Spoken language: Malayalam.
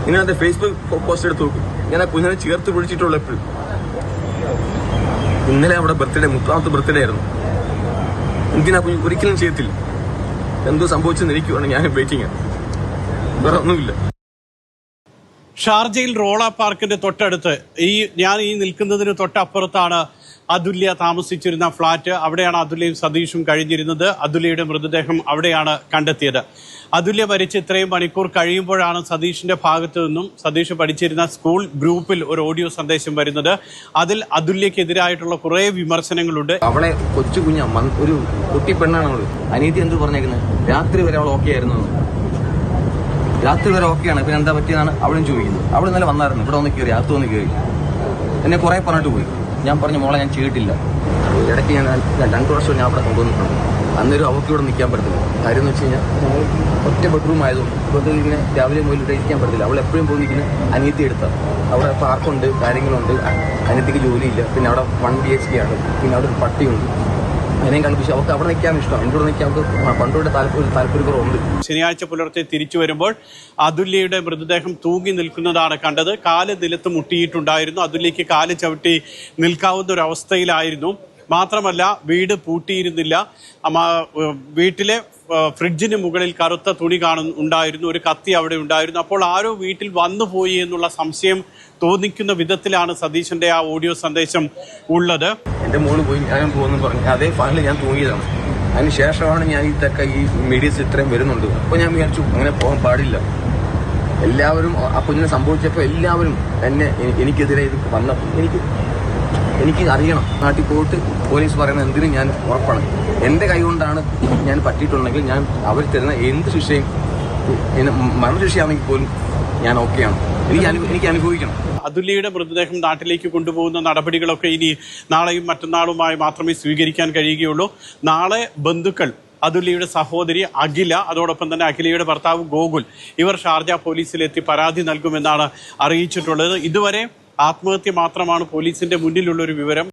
ഇങ്ങനെ ഫേസ്ബുക്ക് പോസ്റ്റ് എടുത്ത് നോക്കും. ഞാൻ ആ കുഞ്ഞിനെ ചേർത്ത് പിടിച്ചിട്ടുള്ള എപ്പോഴും. ഇന്നലെ അവിടെ ബർത്ത്ഡേ, 30ാമത്തെ ബർത്ത്ഡേ ആയിരുന്നു. എന്തിനാ കുഞ്ഞ് ഒരിക്കലും ചെയ്യത്തില്ല. എന്തോ സംഭവിച്ചെന്ന് എനിക്കുവാണ്. ഞാൻ വെയിറ്റിംഗ്, വേറെ ഒന്നുമില്ല. ഷാർജയിൽ റോള പാർക്കിന്റെ തൊട്ടടുത്ത് ഞാൻ നിൽക്കുന്നതിന് തൊട്ടപ്പുറത്താണ് അതുല്യ താമസിച്ചിരുന്ന ഫ്ളാറ്റ്. അവിടെയാണ് അതുല്യയും സതീഷും കഴിഞ്ഞിരുന്നത്. അതുല്യയുടെ മൃതദേഹം അവിടെയാണ് കണ്ടെത്തിയത്. അതുല്യ മരിച്ച് ഇത്രയും മണിക്കൂർ കഴിയുമ്പോഴാണ് സതീഷിന്റെ ഭാഗത്തു നിന്നും സതീഷ് പഠിച്ചിരുന്ന സ്കൂൾ ഗ്രൂപ്പിൽ ഒരു ഓഡിയോ സന്ദേശം വരുന്നത്. അതിൽ അതുല്യക്കെതിരായിട്ടുള്ള കുറെ വിമർശനങ്ങളുണ്ട്. അവളെ കൊച്ചു കുഞ്ഞ ഒരു കുട്ടി പെണ്ണാണ് അവള്. അനീതി എന്ത് പറഞ്ഞേക്കുന്നത്? രാത്രി വരെ അവൾ ഓക്കെ ആയിരുന്നു. രാത്രി വരെ ഓക്കെയാണ്. പിന്നെ എന്താ പറ്റിയതാണ് അവളും ചോദിക്കുന്നത്. അവൾ ഇന്നലെ വന്നായിരുന്നു, ഇവിടെ ഒന്ന് കയറി, അകത്ത് വന്ന് കയറി എന്നെ കുറെ പറഞ്ഞിട്ട് പോയി. ഞാൻ പറഞ്ഞു, മോളെ ഞാൻ ചെയ്തിട്ടില്ല. ഇടയ്ക്ക് ഞാൻ 2 വർഷം ഞാൻ അവിടെ കൊണ്ടുവന്നിട്ടുണ്ട്. അന്നേരം അവർക്ക് ഇവിടെ നിൽക്കാൻ പറ്റത്തില്ല. കാര്യം എന്ന് വെച്ച് കഴിഞ്ഞാൽ ഒറ്റ ബെഡ്റൂം ആയതുകൊണ്ട് ഇങ്ങനെ രാവിലെ മുതൽ ഇവിടെ ഇരിക്കാൻ പറ്റത്തില്ല. അവൾ എപ്പോഴും പോയി ഇങ്ങനെ അനിയത്തി എടുത്താൽ അവിടെ പാർക്കുണ്ട്, കാര്യങ്ങളുണ്ട്. അനിയത്തിക്ക് ജോലിയില്ല. പിന്നെ അവിടെ 1 BHK ആണ്. പിന്നെ അവിടെ ഒരു പട്ടിയുണ്ട്. അതിനെയും കളിപ്പിച്ച് അവർക്ക് അവിടെ നിൽക്കാൻ ഇഷ്ടം. എൻ്റെ കൂടെ നിൽക്കാൻ അവർക്ക് പണ്ടോടെ താല്പര്യക്കുറവുണ്ട്. ശനിയാഴ്ച പുലർച്ചെ തിരിച്ചു വരുമ്പോൾ അതുല്യയുടെ മൃതദേഹം തൂങ്ങി നിൽക്കുന്നതാണ് കണ്ടത്. കാല് നിലത്ത് മുട്ടിയിട്ടുണ്ടായിരുന്നു. അതുല്യയ്ക്ക് കാല് ചവിട്ടി നിൽക്കാവുന്ന ഒരു അവസ്ഥയിലായിരുന്നു. മാത്രമല്ല, വീട് പൂട്ടിയിരുന്നില്ല. വീട്ടിലെ ഫ്രിഡ്ജിന് മുകളിൽ കറുത്ത തുണി ഉണ്ടായിരുന്നു. ഒരു കത്തി അവിടെ ഉണ്ടായിരുന്നു. അപ്പോൾ ആരോ വീട്ടിൽ വന്നുപോയി എന്നുള്ള സംശയം തോന്നിക്കുന്ന വിധത്തിലാണ് സതീശന്റെ ആ ഓഡിയോ സന്ദേശം ഉള്ളത്. എന്റെ മോള് പോയി, ഞാൻ പോകുന്നു പറഞ്ഞു. അതേ ഫാനിൽ ഞാൻ തൂങ്ങിയതാണ്. അതിന് ശേഷമാണ് ഞാൻ ഈ മീഡിയസ് ഇത്രയും വരുന്നുണ്ട്. അപ്പോൾ ഞാൻ വിചാരിച്ചു അങ്ങനെ പോകാൻ പാടില്ല. എല്ലാവരും ആ കുഞ്ഞിനെ സംഭവിച്ചപ്പോൾ എല്ലാവരും എനിക്കെതിരെ ഇത് വന്നപ്പോൾ എനിക്ക് അറിയണം. നാട്ടിൽ പോയിട്ട് പോലീസ് പറയുന്ന എന്തിനും ഞാൻ ഉറപ്പാണ്. എൻ്റെ കൈ കൊണ്ടാണ് ഞാൻ പറ്റിയിട്ടുണ്ടെങ്കിൽ ഞാൻ അവർ തരുന്ന എന്ത് ശിക്ഷയും, മരണശിക്ഷയാണെങ്കിൽ പോലും ഞാൻ ഓക്കെയാണ്. എനിക്ക് അനുഭവിക്കണം. അതുല്യയുടെ മൃതദേഹം നാട്ടിലേക്ക് കൊണ്ടുപോകുന്ന നടപടികളൊക്കെ ഇനി നാളെയും മറ്റന്നാളുമായി മാത്രമേ സ്വീകരിക്കാൻ കഴിയുകയുള്ളൂ. നാളെ ബന്ധുക്കൾ, അതുല്യയുടെ സഹോദരി അഖില, അതോടൊപ്പം തന്നെ അഖിലയുടെ ഭർത്താവ് ഗോകുൽ, ഇവർ ഷാർജ പോലീസിലെത്തി പരാതി നൽകുമെന്നാണ് അറിയിച്ചിട്ടുള്ളത്. ഇതുവരെ ആത്മഹത്യ മാത്രമാണ് പോലീസിന്റെ മുന്നിലുള്ളൊരു വിവരം.